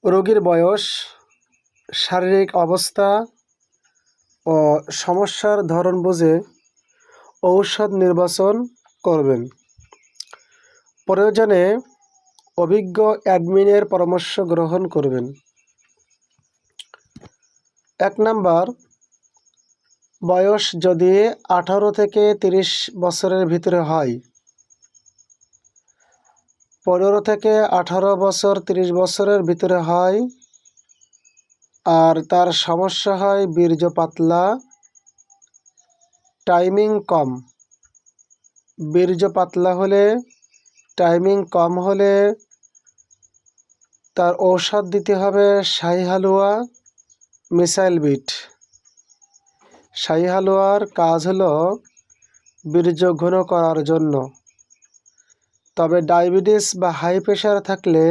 রোগীর বয়স, শারীরিক অবস্থা ও সমস্যার ধরন বুঝে ঔষধ নির্বাচন করবেন। প্রয়োজনে অভিজ্ঞ অ্যাডমিনের পরামর্শ গ্রহণ করবেন। 1 নাম্বার, বয়স যদি 18 থেকে 30 বছরের ভিতরে হয়, 15 থেকে 18 বছর 30 বছরের ভিতরে হয় আর তার সমস্যা হয় বীর্য পাতলা, টাইমিং কম। বীর্য পাতলা হলে, টাইমিং কম হলে তার ঔষধ দিতে হবে শাহী হালুয়া, মিসাইল বিট। শাহী হালুয়ার কাজ হলো বীর্য ঘন করার জন্য। তবে ডায়াবেটিস বা হাই প্রেশার থাকলে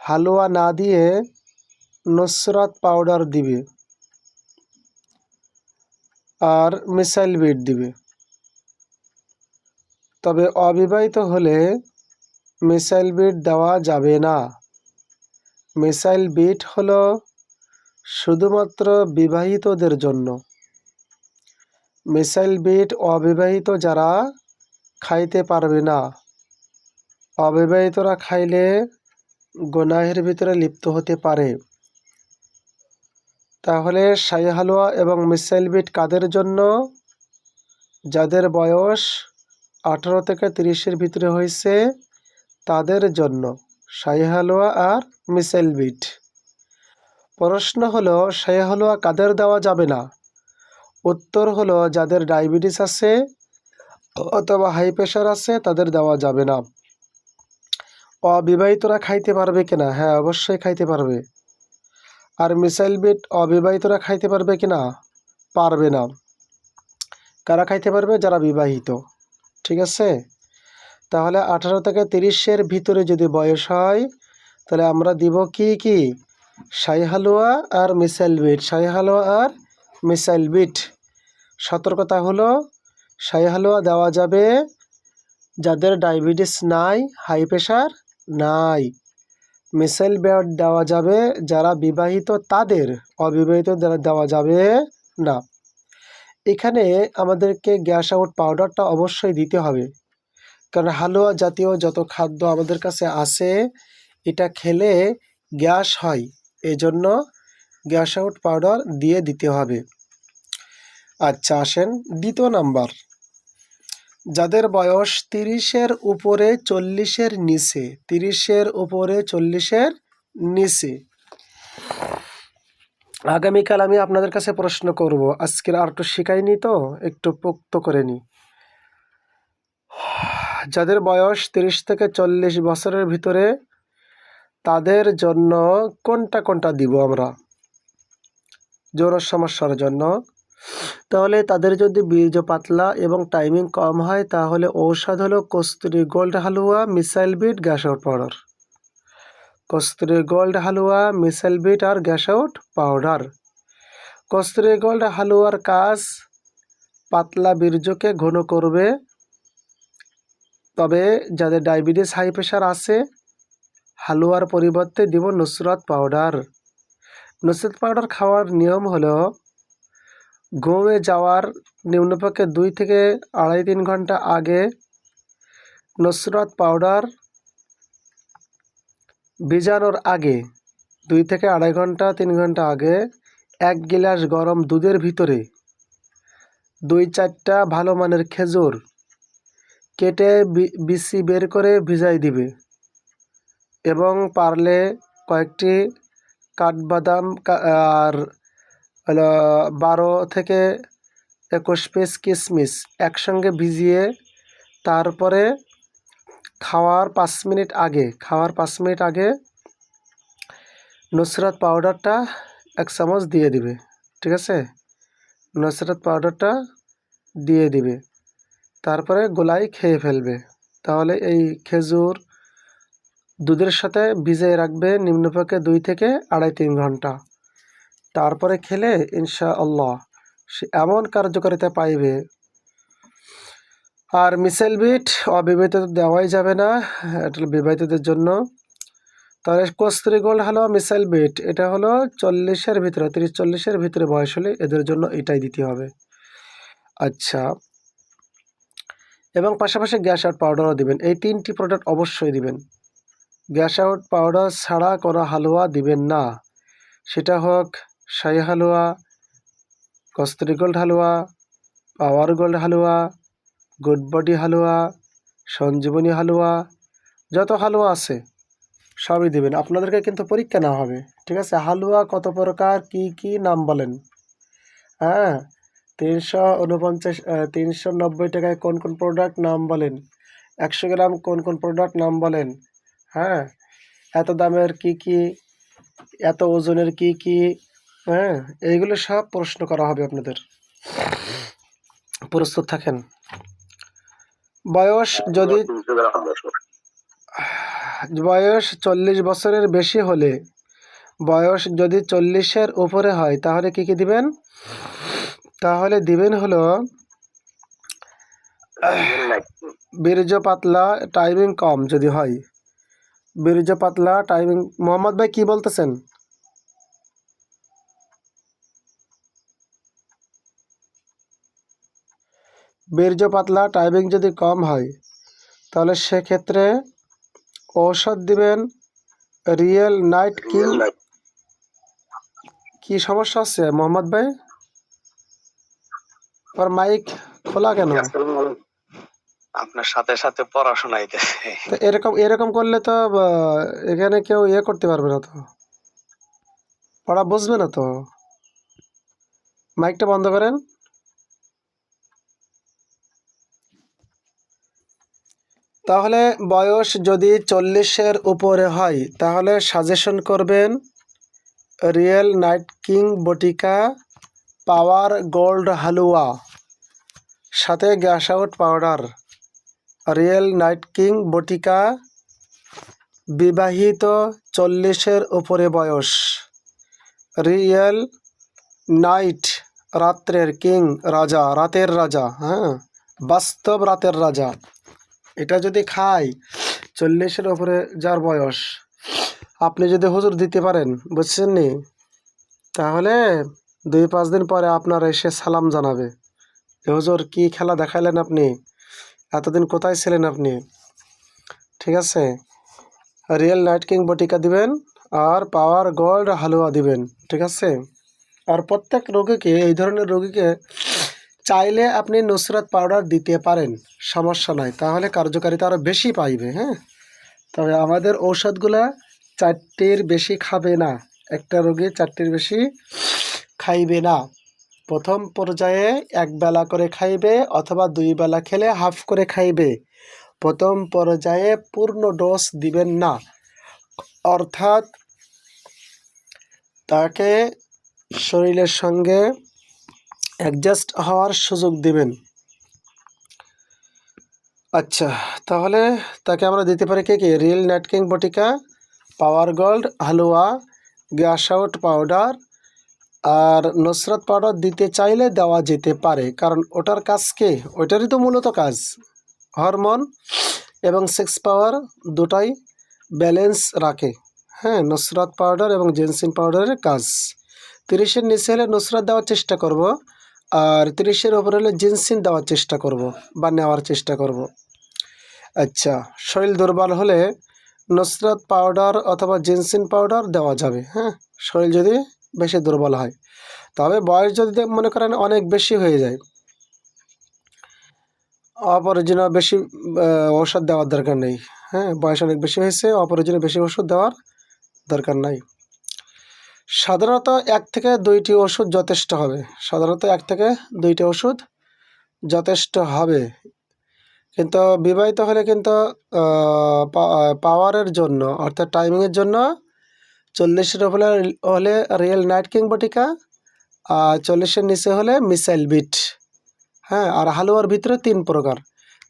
হালুয়া না দিয়ে নুসরাত পাউডার দিবে আর মিসাইল বিট দিবে। তবে অবিবাহিত হলে মিসাইল বিট দেওয়া যাবে না। মিসাইল বিট হলো শুধুমাত্র বিবাহিতদের জন্য। মিসাইল বিট অবিবাহিত যারা খাইতে পারবে না। অবিবাহিতরা খাইলে গুনাহের ভিতরে লিপ্ত হতে পারে। তাহলে শাহী হালুয়া এবং মিসাইল বিট কাদের জন্য? যাদের বয়স 18 থেকে 30-এর ভিতরে হয়েছে তাদের জন্য শাহী হালুয়া আর মিসাইল বিট। প্রশ্ন হলো, শাহী হালুয়া কাদের দেওয়া যাবে না? উত্তর হলো, যাদের ডায়াবেটিস আছে অথবা হাই প্রেশার আছে তাদের দেওয়া যাবে না। অবিবাহিতরা খাইতে পারবে কিনা? হ্যাঁ, অবশ্যই খাইতে পারবে। আর মিসাইল বিট অবিবাহিতরা খাইতে পারবে কিনা? পারবে না। কারা খাইতে পারবে? যারা বিবাহিত। ঠিক আছে? তাহলে 18 থেকে 30-এর ভিতরে যদি বয়স হয় তাহলে আমরা দিব কি কি? শাহী হালুয়া আর মিসাইল বিট। শাহী হালুয়া আর মিসাইল বিট। সতর্কতা হলো, শাহী হালুয়া দেওয়া যাবে যাদের ডায়াবেটিস নাই, হাই প্রেশার নাই। মিসাইল বিট দেওয়া যাবে যারা বিবাহিত তাদের, অবিবাহিত দেওয়া যাবে না। এখানে আমাদেরকে গ্যাস আউট পাউডারটা অবশ্যই দিতে হবে, কারণ হালুয়া জাতীয় যত খাদ্য আমাদের কাছে আছে এটা খেলে গ্যাস হয়, এই জন্য গ্যাস আউট পাউডার দিয়ে দিতে হবে। আচ্ছা, আসেন 2 নাম্বার, যাদের বয়স 30-এর উপরে 40-এর নিচে। 30-এর উপরে 40-এর নিচে। আগামীকাল আমি আপনাদের কাছে প্রশ্ন করব, আজকে আর একটু শিখাইনি তো, একটু পোক্ত করে নিই। যাদের বয়স 30 থেকে 40 বছরের ভিতরে তাদের জন্য কোনটা কোনটা দিব আমরা যৌন সমস্যার জন্য? তাহলে তাদের যদি বীর্য পাতলা এবং টাইমিং কম হয় তাহলে ঔষধ হলো Kasturi gold halwa, missile beat, gas out powder. Kasturi gold halwa, missile beat আর gas out powder. Kasturi gold হালুয়ার কাজ পাতলা বীর্যকে ঘন করবে। তবে যাদের ডায়াবেটিস হাই প্রেশার আছে হালুয়ার পরিবর্তে দিব নুসরাত পাউডার। নুসরাত পাউডার খাওয়ার নিয়ম হলো, ঘুমে যাওয়ার নিম্নপক্ষে 2 থেকে 2.5-3 ঘন্টা আগে নুসরাত পাউডার ভিজানোর আগে 2 থেকে 2.5 ঘন্টা 3 ঘন্টা আগে 1 গিলাস গরম দুধের ভিতরে 2-4টা ভালো মানের খেজুর কেটে বিচি বের করে ভিজাই দিবে এবং পারলে কয়েকটি কাঠবাদাম আর 12 থেকে 21 পিস কিশমিশ একসঙ্গে ভিজিয়ে তারপরে খাওয়ার 5 মিনিট আগে নুসরাত পাউডারটা 1 চামচ দিয়ে দিবে। ঠিক আছে? নুসরাত পাউডারটা দিয়ে দিবে, তারপরে গোলাই খেয়ে ফেলবে। তাহলে এই খেজুর দুধের সাথে ভিজিয়ে রাখবে নিম্নপক্ষে 2 থেকে 2.5-3 ঘন্টা। তারপরে খেলে ইনশাআল্লাহ সে এমন কার্যকারিতা পাইবে। আর মিসাইল বিট অবিবাহিত দেওয়াই যাবে না, এটা বিবাহিতদের জন্য। তাহলে কস্তুরী গোল্ড হালুয়া মিসাইল বিট এটা হলো 40-এর ভিতরে, 30-40-এর ভিতরে বয়স হলে এদের জন্য এটাই দিতে হবে। আচ্ছা, এবং পাশাপাশি গ্যাস আউট পাউডারও দিবেন। এই 3টি প্রোডাক্ট অবশ্যই দিবেন। গ্যাস আউট পাউডার ছাড়া কোনো হালুয়া দিবেন না, সেটা হোক শাহী হালুয়া, কস্তুরী গোল্ড হালুয়া, পাওয়ার গোল্ড হালুয়া, গুড বডি হালুয়া, সঞ্জীবনী হালুয়া, যত হালুয়া আছে সবই দিবেন। আপনাদেরকে কিন্তু পরীক্ষা নেওয়া হবে, ঠিক আছে? হালুয়া কত প্রকার, কি কি নাম বলেন? হ্যাঁ, 390 টাকায় কোন কোন প্রোডাক্ট নাম বলেন? 100 গ্রাম কোন কোন প্রোডাক্ট নাম বলেন? হ্যাঁ, এত দামের কি কি, এত ওজনের কি কি, হ্যাঁ, এইগুলো সব প্রশ্ন করা হবে আপনাদের। প্রস্তুত থাকেন। বয়স যদি 40 বছরের বেশি হলে, বয়স যদি 40-এর উপরে হয় তাহলে কি কি দিবেন? তাহলে দিবেন হলো বীর্য পাতলা, টাইমিং কম যদি হয়, বীর্য পাতলা টাইমিং। মোহাম্মদ ভাই কি বলতেছেন? বীর্য পাতলা টাইমিং যদি কম হয় তাহলে সেক্ষেত্রে ঔষধ দিবেন রিয়েল নাইট কিং। কি সমস্যা হচ্ছে মোহাম্মদ ভাই? আর মাইক খোলা কেন? আপনার সাথে সাথে পড়াশোনা হইতেছে। তো এরকম এরকম করলে তো এখানে কেউ করতে পারবে না, তো পড়া বুঝবে না তো। মাইকটা বন্ধ করেন। তাহলে বয়স যদি 40-এর উপরে হয় তাহলে সাজেশন করবেন রিয়েল নাইট কিং বটিকা পাওয়ার গোল্ড হালুয়া, সাথে gas out powder. Real night king বটিকা বিবাহিত 40-এর উপরে বয়স, রিয়েল নাইট রাত্রের কিং রাজা, রাতের রাজা, হ্যাঁ, বাস্তব রাতের রাজা। এটা যদি খায় 40-এর উপরে যার বয়স, আপনি যদি হুজুর দিতে পারেন, বুঝছেন নি, তাহলে 2-5 দিন পরে আপনার এসে সালাম জানাবে, হুজুর কি খেলা দেখাইলেন আপনি, এতদিন কোথায় ছিলেন আপনি? ঠিক আছে, রিয়েল নাইট কিং বটিকা দিবেন আর পাওয়ার গোল্ড হালুয়া দিবেন, ঠিক আছে? আর প্রত্যেক রোগীকে, এই ধরনের রোগীকে চাইলে আপনি নুসরাত পাউডার দিতে পারেন, সমস্যা নাই, তাহলে কার্যকারিতা আরও বেশি পাইবে। হ্যাঁ, তবে আমাদের ঔষধগুলা 4টির বেশি খাবে না, একটা রোগী 4টির বেশি খাইবে না। প্রথম পর্যায়ে 1 বেলা করে খাইবে অথবা 2 বেলা খেলে হাফ করে খাইবে। প্রথম পর্যায়ে পূর্ণ ডোজ দিবেন না, অর্থাৎ তাকে শরীরের সঙ্গে অ্যাডজাস্ট হওয়ার সুযোগ দিবেন। আচ্ছা, তাহলে তাকে আমরা দিতে পারি কি কি? রিয়েল নাইট কিং বটিকা, power gold halwa, gas out powder আর নুসরাত পাউডার দিতে চাইলে দেওয়া যেতে পারে, কারণ ওটার কাজ কি, ওইটারই তো মূলত কাজ, হরমোন এবং সেক্স পাওয়ার দুটাই ব্যালেন্স রাখে। হ্যাঁ, নুসরাত পাউডার এবং জেনসিন পাউডারের কাজ। 30-এর নিচে হলে নুসরাত দেওয়ার চেষ্টা করব, আর 30-এর উপরে হলে জেনসিন দেওয়ার চেষ্টা করব বা নেওয়ার চেষ্টা করব। আচ্ছা, শরীর দুর্বল হলে নুসরাত পাউডার অথবা জেনসিন পাউডার দেওয়া যাবে। হ্যাঁ, শরীর যদি বেশি দুর্বল হয়। তবে বয়স যদি মনে করেন অনেক বেশি হয়ে যায়, অপরিজনীয় বেশি ওষুধ দেওয়ার দরকার নেই। হ্যাঁ, বয়স অনেক বেশি হয়েছে, অপরিজনীয় বেশি ওষুধ দেওয়ার দরকার নাই। সাধারণত 1 থেকে 2টি ওষুধ যথেষ্ট হবে, সাধারণত 1 থেকে 2টি ওষুধ যথেষ্ট হবে। কিন্তু বিবাহিত হলে কিন্তু পাওয়ারের জন্য অর্থাৎ টাইমিংয়ের জন্য 40-এর উপরে হলে রিয়েল নাইট কিং বটিকা, আর 40-এর নিচে হলে মিসাইল বিট। হ্যাঁ, আর হালুয়ার ভিতরে 3 প্রকার।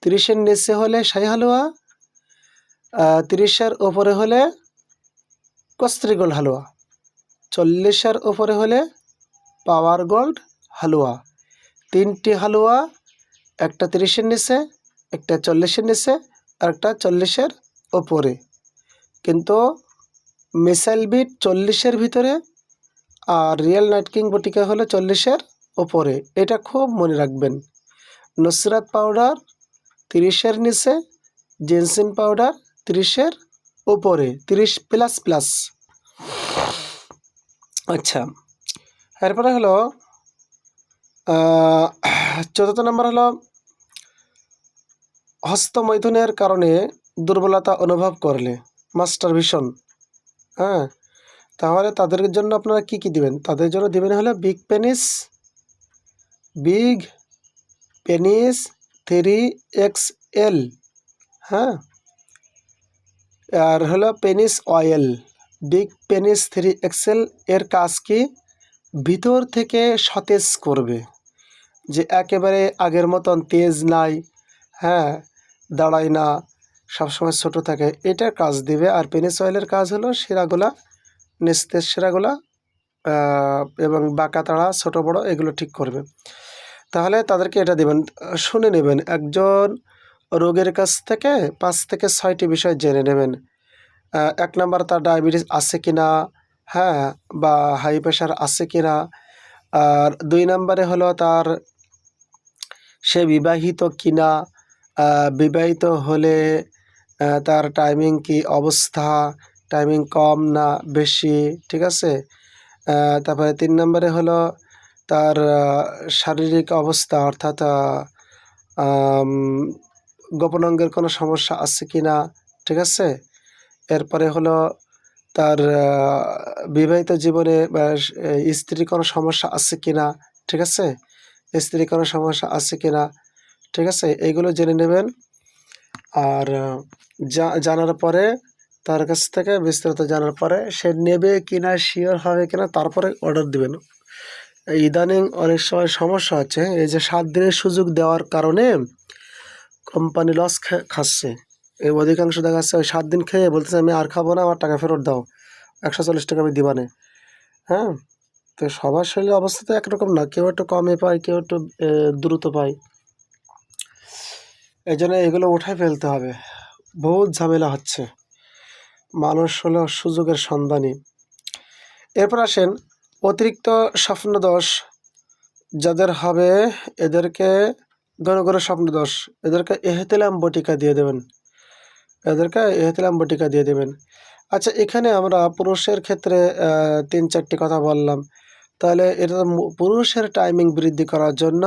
30-এর নিচে হলে শাহী হালুয়া, 30-এর উপরে হলে কস্তুরী গোল্ড হালুয়া, 40-এর উপরে হলে পাওয়ার গোল্ড হালুয়া। 3টি হালুয়া, একটা 30-এর নিচে, একটা 40-এর নিচে আর একটা 40-এর উপরে। কিন্তু মিসাইল বিট 40-এর ভিতরে, আর রিয়েল নাইট কিং বটিকা হলো 40-এর ওপরে। এটা খুব মনে রাখবেন। নুসরাত পাউডার 30-এর নিচে, জেনসিন পাউডার 30-এর উপরে, 30++। আচ্ছা, এরপরে হলো 4th নম্বর হলো হস্তমৈথুনের কারণে দুর্বলতা অনুভব করলে, মাস্টারভিশন। হ্যাঁ, তাহলে তাদের জন্য আপনারা কি কি দিবেন? তাদের জন্য দিবেন হলো বিগ পেনিস 3XL। হ্যাঁ, আর হলো penis oil. Big penis 3XL এর কাজ কি? ভিতর থেকে সতেজ করবে, যে একেবারে আগের মতন তেজ নাই, হ্যাঁ, দাঁড়ায় না, সবসময় ছোট থাকে, এটার কাজ দিবে। আর পেনিস অয়েলের কাজ হলো শিরাগুলা, নিস্তেজ শিরাগুলা এবং বাঁকা তাড়া ছোট বড় এগুলো ঠিক করবে। তাহলে তাদেরকে এটা দেবেন। শুনে নেবেন, একজন রোগের কাছ থেকে 5 থেকে 6টি বিষয় জেনে নেবেন। 1 নম্বর, তার ডায়াবেটিস আছে কিনা, হ্যাঁ, বা হাই প্রেশার আছে কিনা। আর 2 নম্বরে হলো সে বিবাহিত কিনা, বিবাহিত হলে তার টাইমিং কি অবস্থা, টাইমিং কম না বেশি, ঠিক আছে। তারপরে 3 নম্বরে হলো তার শারীরিক অবস্থা, অর্থাৎ গোপনাঙ্গের কোনো সমস্যা আছে কিনা, ঠিক আছে। এরপরে হলো তার বিবাহিত জীবনে স্ত্রীর কোনো সমস্যা আছে কিনা, ঠিক আছে, স্ত্রীর কোনো সমস্যা আছে কিনা, ঠিক আছে, এইগুলো জেনে নেবেন। আর জানার পরে, তার কাছ থেকে বিস্তারিত জানার পরে সে নেবে কিনা, শিওর হবে কিনা, তারপরে অর্ডার দিবেন। ইদানিং অনেক সময় সমস্যা হচ্ছে, এই যে 7 দিনের সুযোগ দেওয়ার কারণে কোম্পানি লস খাচ্ছে। এই অধিকাংশ দেখা যাচ্ছে ওই 7 দিন খেয়ে বলতেছে আমি আর খাবো না, আমার টাকা ফেরত দাও, 140 টাকা আমি দিবানে। হ্যাঁ, তো সবার শরীরের অবস্থা তো একরকম না, কেউ একটু কমে পায়, কেউ একটু দ্রুত পায়। এই জন্য এগুলো উঠায় ফেলতে হবে, বহুত ঝামেলা হচ্ছে, মানুষ হলো সুযোগের সন্ধানী। এরপর আসেন অতিরিক্ত স্বপ্নদোষ যাদের হবে, এদেরকে ঘন ঘন স্বপ্নদোষ, এদেরকে এহতেলাম বটিকা দিয়ে দেবেন, আচ্ছা, এখানে আমরা পুরুষের ক্ষেত্রে 3-4টি কথা বললাম। তাহলে এটা পুরুষের টাইমিং বৃদ্ধি করার জন্য,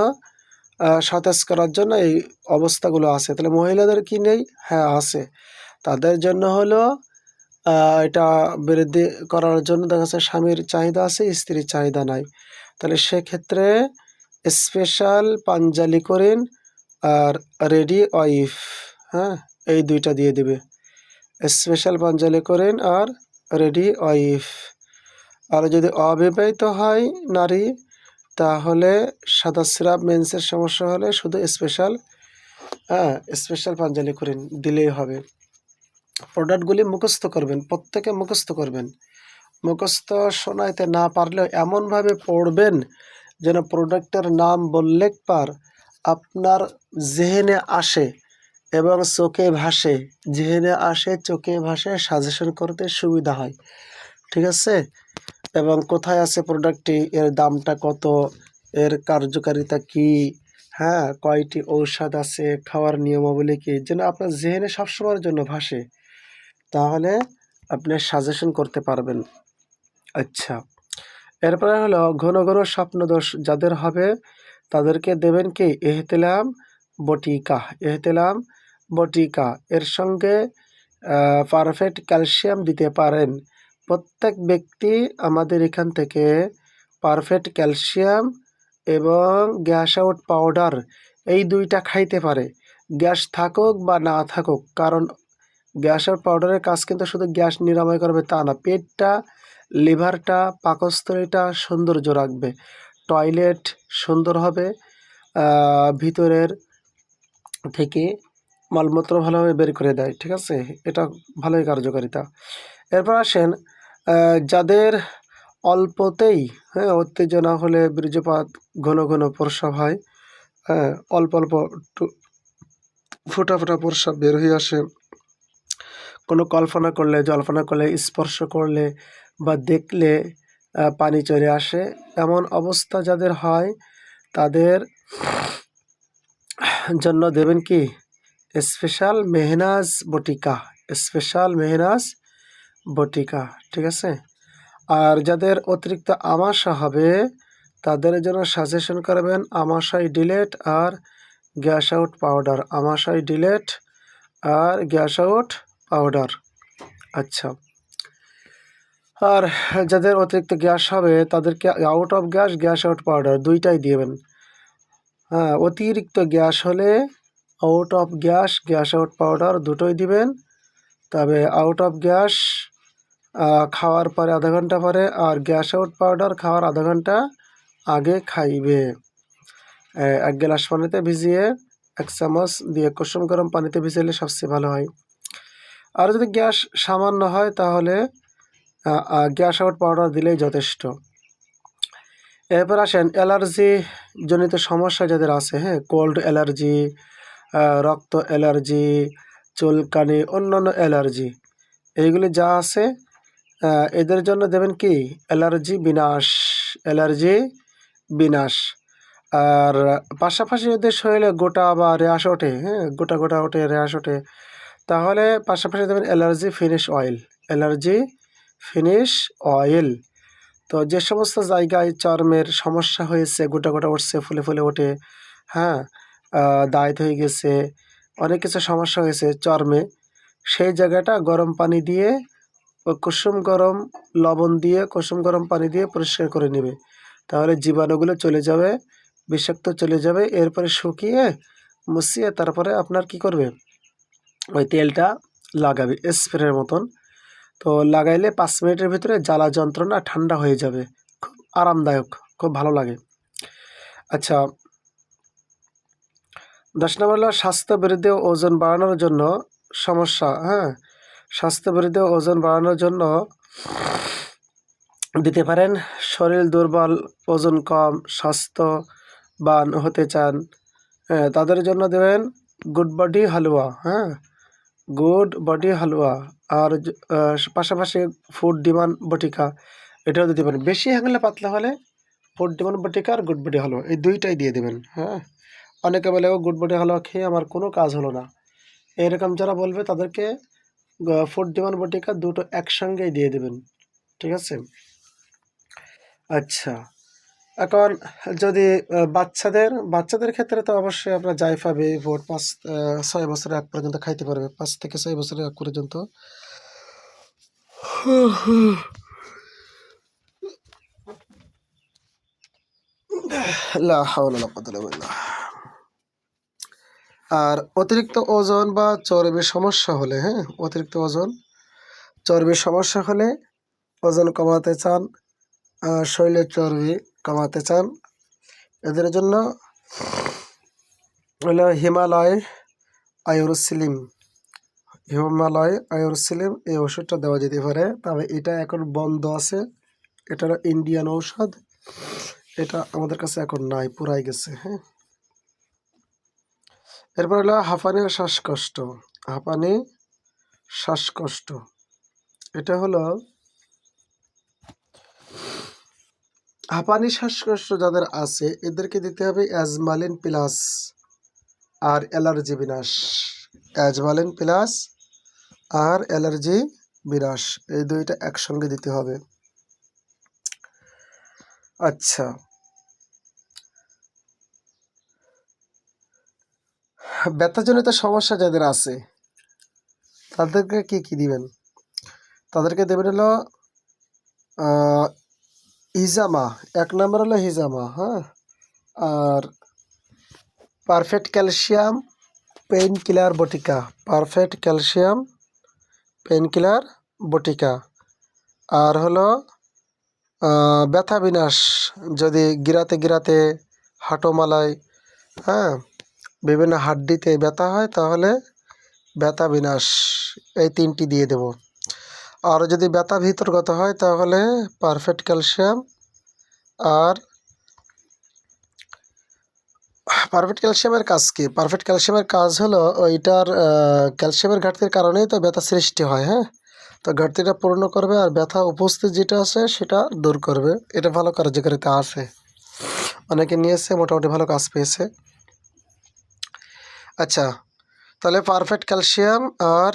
সতেজ করার জন্য এই অবস্থাগুলো আছে। তাহলে মহিলাদের কি নেই? হ্যাঁ আছে। তাদের জন্য হলো এটা বৃদ্ধি করার জন্য দেখা যাচ্ছে স্বামীর চাহিদা আছে, স্ত্রীর চাহিদা নাই। তাহলে সেক্ষেত্রে স্পেশাল পাঞ্জালি করিন আর রেডি ওয়াইফ, হ্যাঁ, এই 2টা দিয়ে দিবে। স্পেশাল পাঞ্জালি করিন আর রেডি ওয়াইফ। আর যদি অবিবাহিত হয় নারী, তাহলে সাদা স্রাব, মেন্সের সমস্যা হলে শুধু স্পেশাল পাঞ্জালি করিন দিলেই হবে। প্রোডাক্টগুলি মুখস্থ করবেন, প্রত্যেকে মুখস্থ করবেন। মুখস্থ শোনাইতে না পারলেও এমনভাবে পড়বেন যেন প্রোডাক্টের নাম বললে আপনার জেহেনে আসে এবং চোখে ভাসে, চোখে ভাসে, সাজেশন করতে সুবিধা হয়, ঠিক আছে। এবং কোথায় আছে প্রোডাক্টটি, এর দামটা কত, এর কার্যকারিতা কি, হ্যাঁ, কয়টি ঔষধ আছে, খাওয়ার নিয়মাবলী কি, যেন আপনার জেহেনে সবসময়ের জন্য ভাসে, তাহলে আপনি সাজেশন করতে পারবেন। আচ্ছা, এরপরে হলো ঘন ঘন স্বপ্নদোষ যাদের হবে, তাদেরকে দেবেন কি এহতেলাম বটিকা, এর সঙ্গে পারফেক্ট ক্যালসিয়াম দিতে পারেন। প্রত্যেক ব্যক্তি আমাদের এখান থেকে পারফেক্ট ক্যালসিয়াম এবং গ্যাস আউট পাউডার এই 2টা খাইতে পারে, গ্যাস থাকুক বা না থাকুক। কারণ গ্যাস আউট পাউডারের কাজ কিন্তু শুধু গ্যাস নিরাময় করবে তা না, পেটটা, লিভারটা, পাকস্থলীটা সৌন্দর্য রাখবে, টয়লেট সুন্দর হবে, ভিতরের থেকে মলমূত্র ভালোভাবে বের করে দেয়, ঠিক আছে, এটা ভালোই কার্যকারিতা। এরপর আসেন যাদের অল্পতেই, হ্যাঁ, উত্তেজনা হলে বীর্যপাত, ঘন ঘন প্রস্রাব হয়, হ্যাঁ, অল্প অল্প ফোঁটা ফোঁটা প্রস্রাব বের হয়ে আসে, কোনো কল্পনা করলে, জল্পনা করলে, স্পর্শ করলে বা দেখলে পানি চলে আসে, এমন অবস্থা যাদের হয় তাদের জন্য দেবেন কি স্পেশাল মেহনাজ বটিকা, স্পেশাল মেহনাজ বটিকা, ঠিক আছে। আর যাদের অতিরিক্ত আমাশা হবে তাদের জন্য সাজেশন করবেন আমাশাই ডিলেট আর গ্যাস আউট পাউডার, আমাশাই ডিলেট আর গ্যাস আউট পাউডার। আচ্ছা, আর যাদের অতিরিক্ত গ্যাস হবে তাদেরকে out of gas, gas out powder দুইটাই দিবেন। হ্যাঁ, অতিরিক্ত গ্যাস হলে out of gas, gas out powder দুটোই দিবেন। তবে আউট অফ গ্যাস খাওয়ার পরে আধা ঘন্টা পরে, আর গ্যাস আউট পাউডার খাওয়ার আধা ঘন্টা আগে খাইবে। 1 গ্লাস পানিতে ভিজিয়ে 1 চামচ দিয়ে কুসুম গরম পানিতে ভিজালে সবচেয়ে ভালো হয়। আর যদি গ্যাস সামান্য হয় তাহলে গ্যাস আউট পাউডার দিলেই যথেষ্ট। এরপর আসেন অ্যালার্জি জনিত সমস্যা যাদের আছে, হ্যাঁ, কোল্ড অ্যালার্জি, রক্ত অ্যালার্জি, চুলকানি, অন্যান্য অ্যালার্জি, এইগুলি যা আছে এদের জন্য দেবেন কি অ্যালার্জি বিনাশ, অ্যালার্জি বিনাশ। আর পাশাপাশি যদি শরীরে গোটা বা র্যাশ ওঠে, হ্যাঁ, গোটা গোটা ওঠে, র্যাশ ওঠে, তাহলে পাশাপাশি দেবেন allergy finish oil, allergy finish oil. তো যে সমস্ত জায়গায় চর্মের সমস্যা হয়েছে, গোটা গোটা উঠছে, ফুলে ফুলে ওঠে, হ্যাঁ, দাঁত হয়ে গেছে, অনেক কিছু সমস্যা হয়েছে চর্মে, সেই জায়গাটা গরম পানি দিয়ে ও কুসুম গরম লবণ দিয়ে, কুসুম গরম পানি দিয়ে পরিষ্কার করে নেবে। তাহলে জীবাণুগুলো চলে যাবে, বিষাক্ত চলে যাবে। এরপরে শুকিয়ে মুছিয়ে তারপরে আপনার কি করবে, ওই তেলটা লাগাবে স্প্রের মতন। তো লাগাইলে 5 মিনিটের ভিতরে জ্বালা যন্ত্রণা ঠান্ডা হয়ে যাবে, খুব আরামদায়ক, খুব ভালো লাগে। আচ্ছা, 10 নম্বর হলো স্বাস্থ্য বৃদ্ধি ও ওজন বাড়ানোর জন্য সমস্যা, হ্যাঁ, স্বাস্থ্য বৃদ্ধি ও ওজন বাড়ানোর জন্য দিতে পারেন। শরীর দুর্বল, ওজন কম, স্বাস্থ্যবান হতে চান, হ্যাঁ, তাদের জন্য দেবেন গুড বডি হালুয়া, হ্যাঁ, গুড বডি হালুয়া। আর পাশাপাশি ফুড ডিমান্ড বটিকা, এটাও দিতে পারেন। বেশি হ্যাংলে পাতলা হলে ফুড ডিমান্ড বটিকা আর গুড বডি হালুয়া এই দুইটাই দিয়ে দেবেন। হ্যাঁ, অনেকে বলে ও গুড বডি হালুয়া খেয়ে আমার কোনো কাজ হলো না, এরকম যারা বলবে তাদেরকে ফুড ডিমান্ড বটিকা দুটো একসঙ্গেই দিয়ে দেবেন, ঠিক আছে। আচ্ছা, এখন যদি বাচ্চাদের ক্ষেত্রে তো অবশ্যই আপনার জাইফা বেবি ফুড 6 বছরের আগ পর্যন্ত খাইতে পারবে, 5 থেকে 6 বছরের আগ পর্যন্ত। লা হাওলা ওয়ালা কুওয়াতা ইল্লা বিল্লাহ। আর অতিরিক্ত ওজন বা চর্বির সমস্যা হলে, হ্যাঁ, অতিরিক্ত ওজন চর্বির সমস্যা হলে, ওজন কমাতে চান, শরীরের চর্বি কমাতে চান, এদের জন্য হলো হিমালয় আয়ুরসিলিম, হিমালয় আয়ুরসিলিম এই ওষুধটা দেওয়া যেতে পারে। তবে এটা এখন বন্ধ আছে, এটা হলো ইন্ডিয়ান ঔষধ, এটা আমাদের কাছে এখন নাই, পুরাই গেছে, হ্যাঁ। এরপর হলো হাঁপানি ও শ্বাসকষ্ট, হাঁপানি শ্বাসকষ্ট, এটা হলো হাঁপানি শ্বাসকষ্ট যাদের আছে এদেরকে দিতে হবে অ্যাজমালিন প্লাস আর অ্যালার্জি বিনাশ, অ্যাজমালিন প্লাস আর অ্যালার্জি বিনাশ, এই দুইটা একসঙ্গে দিতে হবে। আচ্ছা, ব্যথাজনিত সমস্যা যাদের আছে তাদেরকে কি কি দিবেন, তাদেরকে দেবেন হলো হিজামা, 1 নম্বর হলো হিজামা, হ্যাঁ, আর পারফেক্ট ক্যালসিয়াম পেইন কিলার বটিকা, পারফেক্ট ক্যালসিয়াম পেইন কিলার বটিকা। আর হলো ব্যথা বিনাশ, যদি গিরাতে গিরাতে হাঁটোমালায়, হ্যাঁ, বিভিন্ন হাড্ডিতে ব্যথা হয় তাহলে ব্যথা বিনাশ, এই 3টি দিয়ে দেব। আর যদি ব্যথা ভিতরগত হয় তাহলে পারফেক্ট ক্যালসিয়াম আর পারফেক্ট ক্যালসিয়ামের কাজ কি? পারফেক্ট ক্যালসিয়ামের কাজ হলো ওইটার ক্যালসিয়ামের ঘাটতির কারণেই তো ব্যথা সৃষ্টি হয়, হ্যাঁ? তো ঘাটতিটা পূর্ণ করবে আর ব্যথা উপস্থিত যেটা আছে সেটা দূর করবে। এটা ভালো কার্যকারিতা আছে, অনেকে নিয়েছে, মোটামুটি ভালো কাজ পেয়েছে। আচ্ছা, তাহলে পারফেক্ট ক্যালসিয়াম আর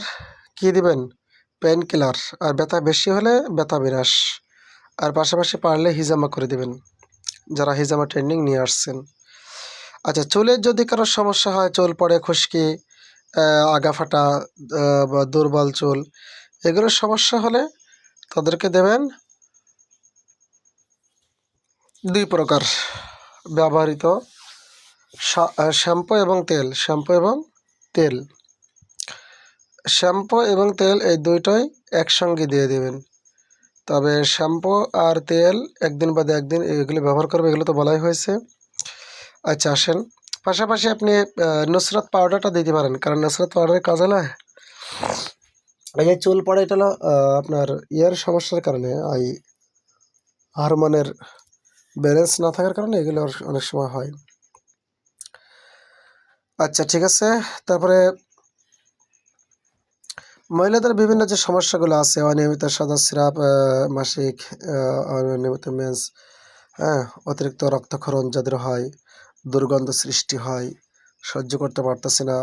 কি দিবেন? Pain killer. আর ব্যথা বেশি হলে ব্যথা বিরাস। আর পাশাপাশি পারলে হিজামা করে দিবেন, যারা হিজামা ট্রেনিং নিয়ে আসছেন। আচ্ছা, চুলের যদি কারো সমস্যা হয়, চুল পড়ে, খুশকি, আগা ফাটা বা দুর্বল চুল, এগুলোর সমস্যা হলে তাদেরকে দেবেন 2 প্রকার ব্যবহৃত শ্যাম্পু এবং তেল। শ্যাম্পু এবং তেল এই দুইটাই একসঙ্গে দিয়ে দেবেন। তবে শ্যাম্পু আর তেল একদিন বাদে একদিন এগুলো ব্যবহার করবে, এগুলো তো বলাই হয়েছে। আচ্ছা, আসেন, পাশাপাশি আপনি নুসরাত পাউডারটা দিতে পারেন, কারণ নুসরাত পাউডারের কাজ হলো এই যে চুল পড়ে, এটা হলো আপনার ইয়ার সমস্যার কারণে, এই হরমোনের ব্যালেন্স না থাকার কারণে এগুলো অনেক সময় হয়। আচ্ছা, ঠিক আছে। তারপরে মহিলাদের বিভিন্ন যে সমস্যাগুলো আছে, অনিয়মিত সাদা স্রাব, মাসিক, অনিয়মিত মেন্স, হ্যাঁ, অতিরিক্ত রক্তক্ষরণ যাদের হয়, দুর্গন্ধ সৃষ্টি হয়, সহ্য করতে পারতেছে না,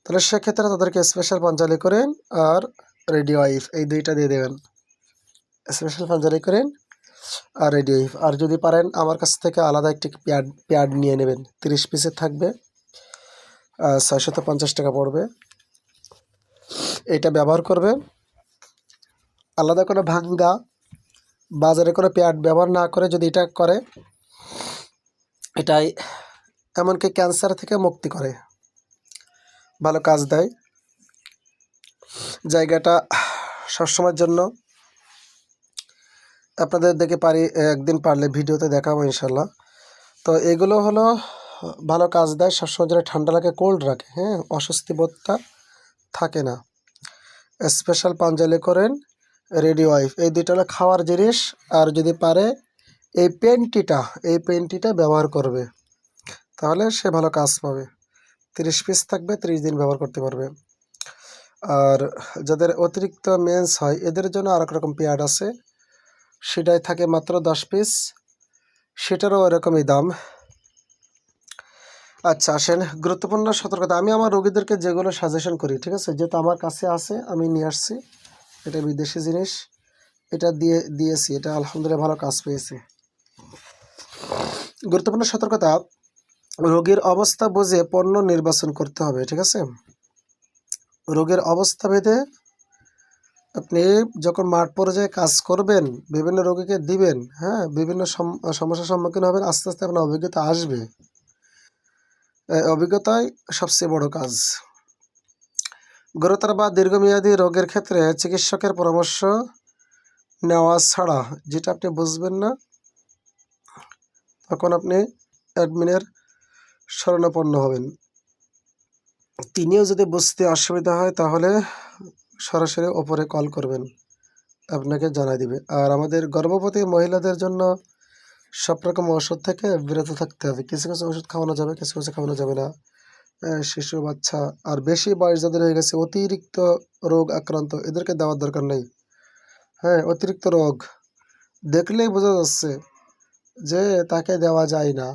তাহলে সেক্ষেত্রে তাদেরকে স্পেশাল পাঞ্জালি করেন আর রেডিও আইফ, এই দুইটা দিয়ে দেবেন। স্পেশাল পাঞ্জালি করেন আর রেডিও আইফ। আর যদি পারেন আমার কাছ থেকে আলাদা একটি প্যাড নিয়ে নেবেন, 30 পিসের থাকবে, 650 টাকা পড়বে। এটা ব্যবহার করবেন। আলাদা করে ভাঙ্গা বাজারে করে প্যাড ব্যবহার না করে যদি এটা করে, এটাই এমনকি ক্যান্সার থেকে মুক্তি করে, ভালো কাজ দেয়। জায়গাটা সবসময়ের জন্য আপনাদের দেখে পারি, একদিন পারলে ভিডিওতে দেখাবো ইনশাল্লাহ। তো এগুলো হলো ভালো কাজ দেয়, সবসময় যেন ঠান্ডা লাগে, কোল্ড রাখে, হ্যাঁ, অস্বস্তি বোধটা থাকে না। স্পেশাল পাঞ্জালি করেন, রেডি ওয়াইফ, এই দুইটা হলো খাওয়ার জিনিস। আর যদি পারে এই পেন্টিটা ব্যবহার করবে, তাহলে সে ভালো কাজ পাবে। 30 পিস থাকবে, 30 দিন ব্যবহার করতে পারবে। আর যাদের অতিরিক্ত মেন্স হয় এদের জন্য আর এক রকম প্যাড আছে, সেটাই থাকে মাত্র 10 পিস, সেটারও এরকমই দাম। আচ্ছা, আসেন, গুরুত্বপূর্ণ সতর্কতা। আমি আমার রোগীদেরকে যেগুলো সাজেশন করি, ঠিক আছে, যেহেতু আমার কাছে আছে, আমি নিয়ে আসছি, এটা বিদেশি জিনিস, এটা দিয়েছি, এটা আলহামদুলিল্লাহ ভালো কাজ পেয়েছে। গুরুত্বপূর্ণ সতর্কতা, রোগীর অবস্থা বুঝে পণ্য নির্বাচন করতে হবে, ঠিক আছে। রোগের অবস্থা ভেদে আপনি যখন মাঠ পর্যায়ে কাজ করবেন, বিভিন্ন রোগীকে দিবেন, হ্যাঁ, বিভিন্ন সমস্যার সম্মুখীন হবেন, আস্তে আস্তে আপনার অভিজ্ঞতা আসবে। অভিজ্ঞতাই সবচেয়ে বড় কাজ। গুরুতর বা দীর্ঘমেয়াদী রোগের ক্ষেত্রে চিকিৎসকের পরামর্শ নেওয়া ছাড়া, যেটা আপনি বুঝবেন না, তখন আপনি অ্যাডমিনের শরণাপন্ন হবেন। তিনিও যদি বুঝতে অসুবিধা হয় তাহলে সরাসরি ওপরে কল করবেন, আপনাকে জানাই দিবে। আর আমাদের গর্ভবতী মহিলাদের জন্য সব রকম ওষুধ থেকে বিরত থাকতে হবে। কিছু কিছু ওষুধ খাওয়ানো যাবে, কিছু কিছু খাওয়ানো যাবে না। শিশু, বাচ্চা আর বেশি বয়স যাদের হয়ে গেছে, অতিরিক্ত রোগ আক্রান্ত, এদেরকে দেওয়ার দরকার নেই। হ্যাঁ, অতিরিক্ত রোগ দেখলেই বোঝা যাচ্ছে যে তাকে দেওয়া যায় না।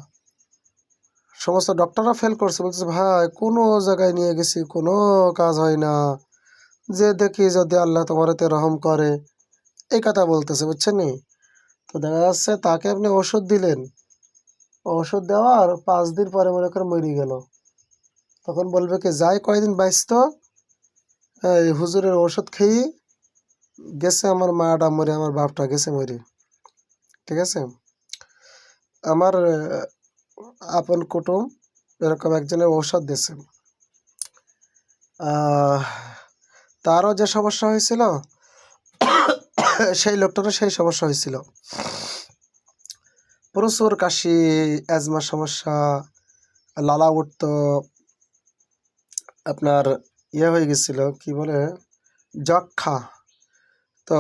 সমস্ত ডক্টররা ফেল করছে, বলতেছে ভাই কোনো জায়গায় নিয়ে গেছি, কোনো কাজ হয় না, যে দেখি যদি আল্লাহ তোমার এতে রহম করে, এই কথা বলতেছে, বুঝছেন নি? তো দেখা যাচ্ছে তাকে আপনি ওষুধ দিলেন, ওষুধ দেওয়ার 5 দিন পরে মনে করে মরে গেল, তখন বলবে কি, যাই কয়দিন বাইসত, এই হুজুরের ওষুধ খেয়ে গেছে আমার মাটা মরে, আমার বাপটা গেছে মরে। ঠিক আছে, আমার আপন কুটুম এরকম একজনের ঔষধ দিয়েছে, তারও যে সমস্যা হয়েছিল সেই লোকটারও সেই সমস্যা হয়েছিল, প্রচুর কাশি, অ্যাজমার সমস্যা, লালা উঠতো, আপনার হয়ে গেছিল, কি বলে, যক্ষা। তো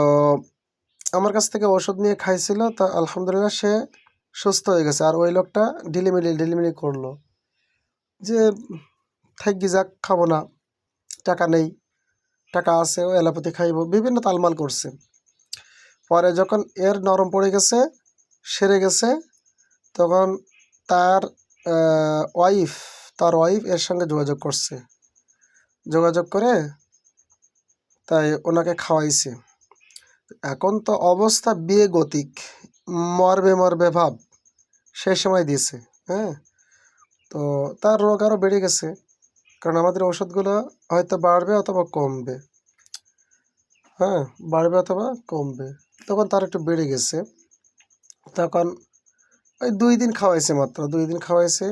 আমার কাছ থেকে ওষুধ নিয়ে খাইছিল, তো আলহামদুলিল্লাহ সে সুস্থ হয়ে গেছে। আর ওই লোকটা ঢিলিমিলি করলো, যে থাকি যাক, খাবো না, টাকা নেই, টাকা আছে, ও এলাপতি খাইব, বিভিন্ন তালমাল করছে। পরে যখন এর নরম পড়ে গেছে, সেরে গেছে, তখন তার ওয়াইফ এর সঙ্গে যোগাযোগ করছে। যোগাযোগ করে তাই ওনাকে খাওয়াইছে। এখন তো অবস্থা বিয়ে গতিক, মরবে মরবে ভাব সেই সময় দিয়েছে। হ্যাঁ, তো তার রোগ আরও বেড়ে গেছে, কারণ আমাদের ওষুধগুলো হয়তো বাড়বে অথবা কমবে। হ্যাঁ, বাড়বে অথবা কমবে, তখন তার একটু বেড়ে গেছে। তখন ওই 2 দিন খাওয়াইছে, মাত্র 2 দিন খাওয়াইছে,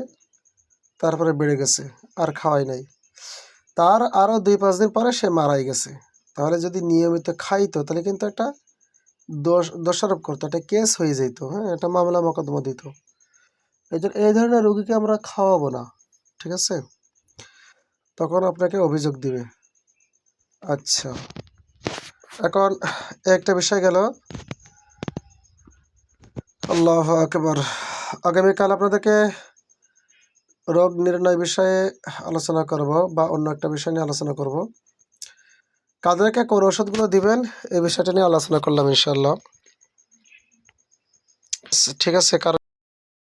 তারপরে বেড়ে গেছে, আর খাওয়াই নাই। তার আরও 2-5 দিন পরে সে মারাই গেছে। তাহলে যদি নিয়মিত খাইতো তাহলে কিন্তু একটা দোষারোপ করতো, একটা কেস হয়ে যেত। হ্যাঁ, একটা মামলা মোকদ্দমা দিত। এই ধরনের রোগীকে আমরা খাওয়াবো না, ঠিক আছে? তখন আপনাকে অভিযোগ দিবে। আচ্ছা, এখন একটা বিষয় গেল। আল্লাহু আকবার। আগামীকাল আপনাদেরকে রোগ নির্ণয় বিষয়ে আলোচনা করব, বা অন্য একটা বিষয় নিয়ে আলোচনা করব। কাদেরকে কোন ওষুধগুলো দিবেন এই বিষয়টা নিয়ে আলোচনা করলাম ইনশাআল্লাহ। ঠিক আছে। কারণ